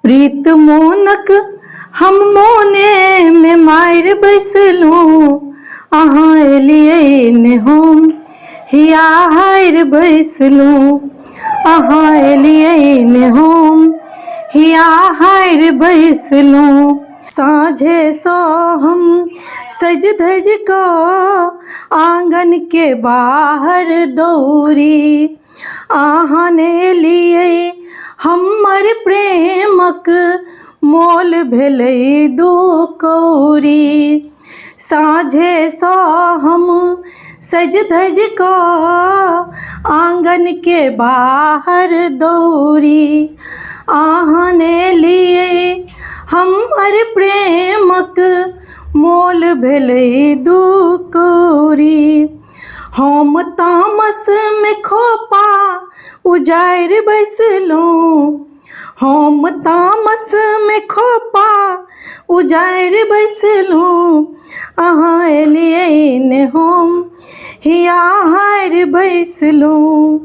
प्रीत मोनक हम मोने में मार बैसलूं, अहाँ एलियै ने हम हिया हार बैसलूं, अहाँ एलियै ने हम हिया हार बैसलूं। साँझे सँ हम सज धज कऽ आंगन के बाहर दौड़ी, अहाँ ने एलियै हमर प्रेमक मोल भेलै दू कौड़ी। साँझे सँ हम सज धज कऽ आंगन के बाहर दौड़ी, अहाँ ने एलियै हमर प्रेमक मोल भेलै दू कौड़ी। हम तामस में खोपा उजारि बैसलूं, हम तामस में खोपा उजारि बैसलूं, अहाँ एलियै ने हम हिया हार बैसलूं।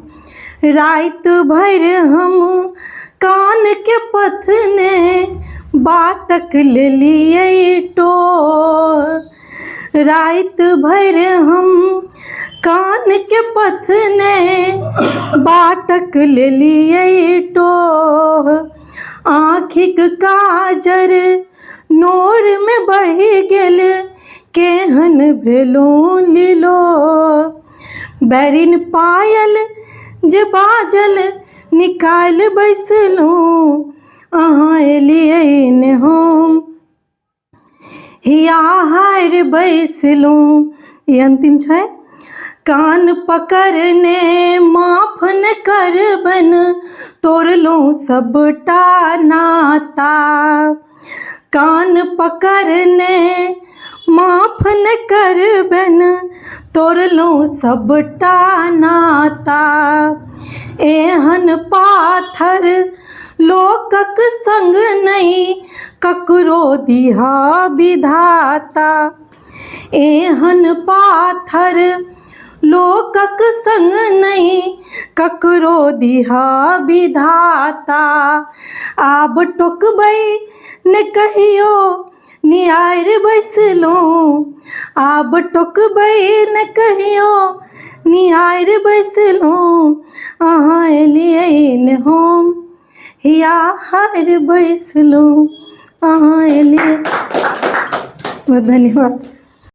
रात भर हम कान के पथने बाटक लेलियै टोर, रात भर हम कान के पथने बाटक लेलियै टोर। आँखिक काजर नोर में बहि गेल केहन भेलूं लीलो, बैरिन पायल जे बाजल निकालि बैसलूं, अहाँ एलियै ने हम हिया हार बैसलूं। ये अंतिम छै। कान पकड़ने माफ न करबन, तोड़लूं सबटा नाता, कान पकड़ने माफ न करबन, तोड़लूं सबटा नाता। एहन पाथर लोकक संग नहीं ककरो दिहा विधाता, एहन पाथर लोकक संग नहीं ककरो दिहा विधाता। आब टोकबै ने कहियो नियार बैसलूं, आब टोकबै ने कहियो नियार बैसलूं, अहाँ एलियै ने हम हिया हार बैसलूं, अहाँ एलियै। बहुत धन्यवाद।